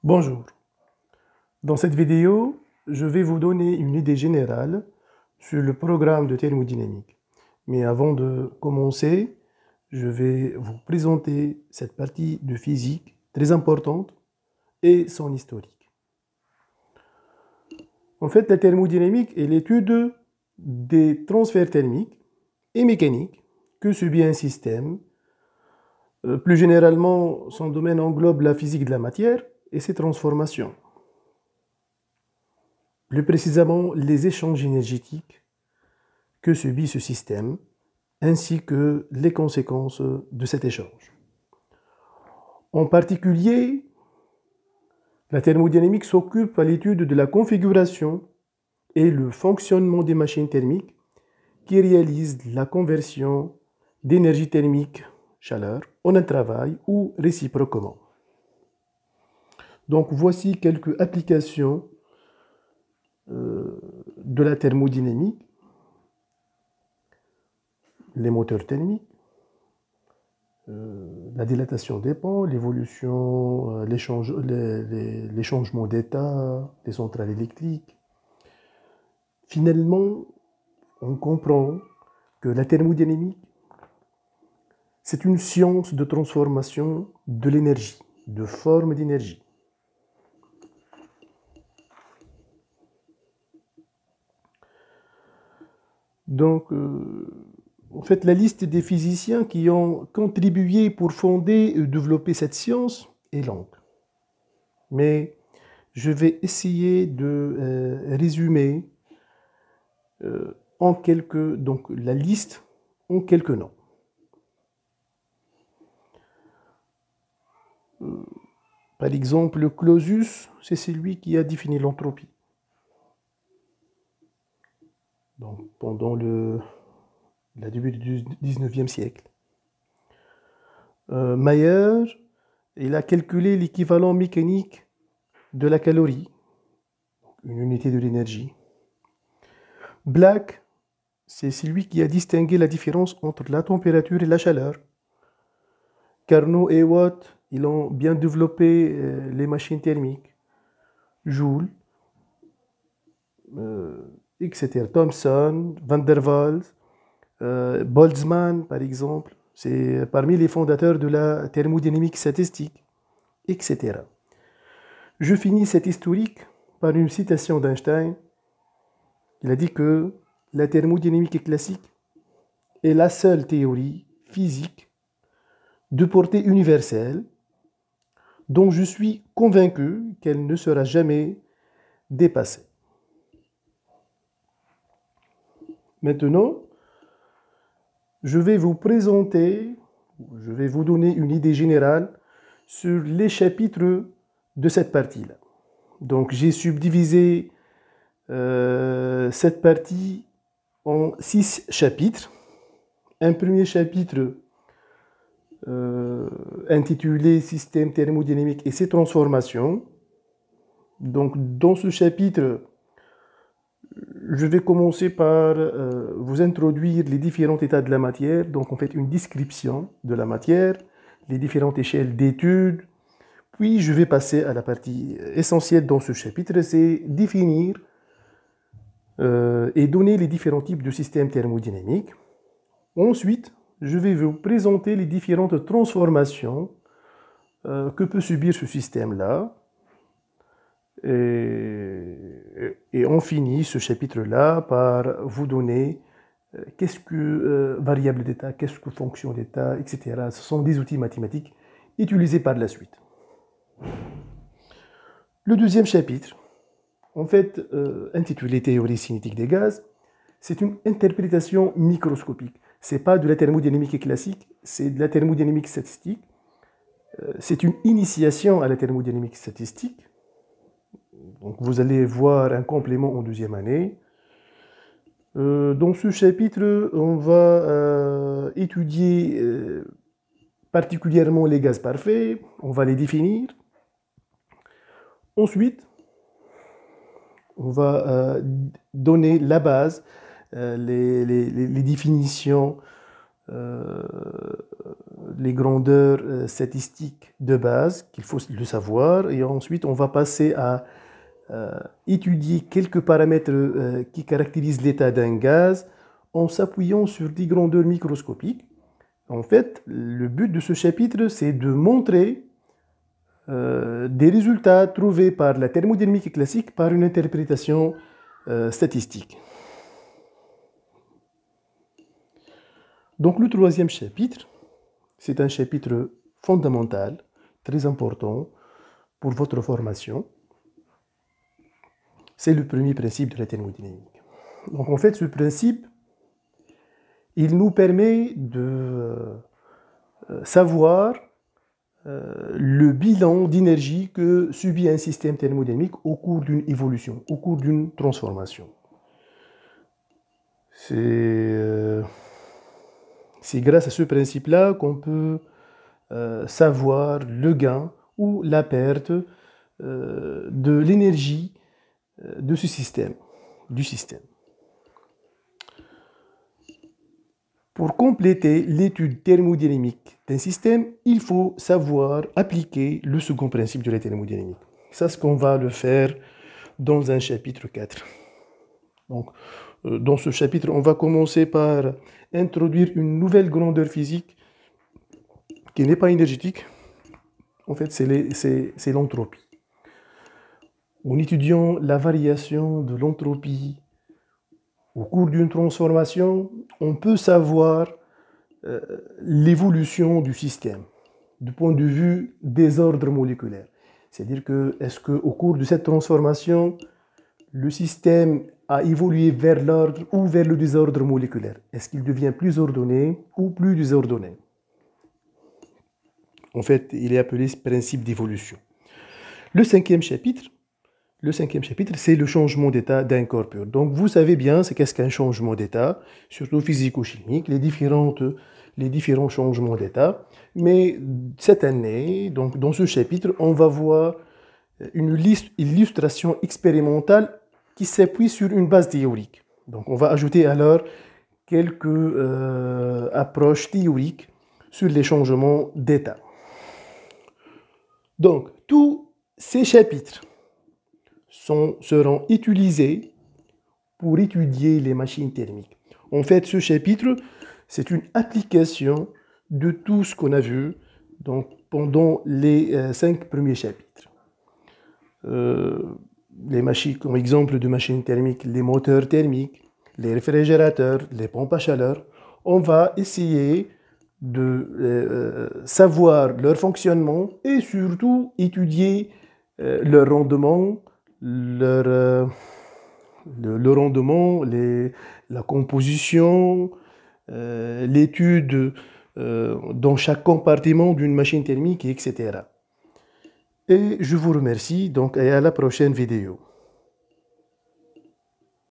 Bonjour. Dans cette vidéo, je vais vous donner une idée générale sur le programme de thermodynamique. Mais avant de commencer, je vais vous présenter cette partie de physique très importante et son historique. En fait, la thermodynamique est l'étude des transferts thermiques et mécaniques que subit un système. Plus généralement, son domaine englobe la physique de la matière et ses transformations. Plus précisément, les échanges énergétiques que subit ce système, ainsi que les conséquences de cet échange. En particulier, la thermodynamique s'occupe à l'étude de la configuration et le fonctionnement des machines thermiques qui réalisent la conversion d'énergie thermique, chaleur, en un travail ou réciproquement. Donc voici quelques applications de la thermodynamique. Les moteurs thermiques, la dilatation des pans, l'évolution, les changements d'état, les centrales électriques. Finalement, on comprend que la thermodynamique, c'est une science de transformation de l'énergie, de forme d'énergie. Donc, en fait, la liste des physiciens qui ont contribué pour fonder et développer cette science est longue. Mais je vais essayer de résumer donc la liste en quelques noms. Par exemple, Clausius, c'est celui qui a défini l'entropie. Donc, pendant le début du 19e siècle. Mayer, il a calculé l'équivalent mécanique de la calorie, une unité de l'énergie. Black, c'est celui qui a distingué la différence entre la température et la chaleur. Carnot et Watt, ils ont bien développé les machines thermiques. Joule, etc. Thomson, Van der Waals, Boltzmann, par exemple, c'est parmi les fondateurs de la thermodynamique statistique, etc. Je finis cet historique par une citation d'Einstein. Il a dit que la thermodynamique classique est la seule théorie physique de portée universelle dont je suis convaincu qu'elle ne sera jamais dépassée. Maintenant, je vais vous donner une idée générale sur les chapitres de cette partie-là. Donc j'ai subdivisé cette partie en 6 chapitres. Un premier chapitre intitulé Système thermodynamique et ses transformations. Donc dans ce chapitre, je vais commencer par vous introduire les différents états de la matière, donc en fait une description de la matière, les différentes échelles d'études, puis je vais passer à la partie essentielle dans ce chapitre, c'est définir et donner les différents types de systèmes thermodynamiques. Ensuite, je vais vous présenter les différentes transformations que peut subir ce système-là. Et on finit ce chapitre-là par vous donner qu'est-ce que variable d'état, qu'est-ce que fonction d'état, etc. Ce sont des outils mathématiques utilisés par la suite. Le deuxième chapitre, en fait, intitulé Théorie cinétique des gaz, c'est une interprétation microscopique. Ce n'est pas de la thermodynamique classique, c'est de la thermodynamique statistique. C'est une initiation à la thermodynamique statistique. Donc vous allez voir un complément en deuxième année. Dans ce chapitre, on va étudier particulièrement les gaz parfaits, on va les définir. Ensuite, on va donner la base, les définitions les grandeurs statistiques de base qu'il faut le savoir, et ensuite on va passer à étudier quelques paramètres qui caractérisent l'état d'un gaz en s'appuyant sur des grandeurs microscopiques. En fait, le but de ce chapitre, c'est de montrer des résultats trouvés par la thermodynamique classique par une interprétation statistique. Donc le troisième chapitre, c'est un chapitre fondamental, très important pour votre formation. C'est le premier principe de la thermodynamique. Donc en fait, ce principe, il nous permet de savoir le bilan d'énergie que subit un système thermodynamique au cours d'une évolution, au cours d'une transformation. C'est grâce à ce principe-là qu'on peut savoir le gain ou la perte de l'énergie de ce système, du système. Pour compléter l'étude thermodynamique d'un système, il faut savoir appliquer le second principe de la thermodynamique. Ça, c'est ce qu'on va le faire dans un chapitre 4. Donc, dans ce chapitre, on va commencer par introduire une nouvelle grandeur physique qui n'est pas énergétique. En fait, c'est l'entropie. En étudiant la variation de l'entropie au cours d'une transformation, on peut savoir l'évolution du système du point de vue des ordres moléculaires. C'est-à-dire que, est-ce qu'au cours de cette transformation, le système a évolué vers l'ordre ou vers le désordre moléculaire? Est-ce qu'il devient plus ordonné ou plus désordonné? En fait, il est appelé ce principe d'évolution. Le cinquième chapitre, c'est le changement d'état d'un corps pur. Donc, vous savez bien, c'est qu'est-ce qu'un changement d'état, surtout physico-chimique, les différents changements d'état. Mais cette année, donc, dans ce chapitre, on va voir une illustration expérimentale qui s'appuie sur une base théorique. Donc, on va ajouter alors quelques approches théoriques sur les changements d'état. Donc, tous ces chapitres seront utilisés pour étudier les machines thermiques. En fait, ce chapitre, c'est une application de tout ce qu'on a vu donc, pendant les 5 premiers chapitres. Les machines, comme exemple de machines thermiques, les moteurs thermiques, les réfrigérateurs, les pompes à chaleur, on va essayer de savoir leur fonctionnement et surtout étudier leur rendement, le rendement, la composition, l'étude dans chaque compartiment d'une machine thermique, etc. Et je vous remercie donc et à la prochaine vidéo.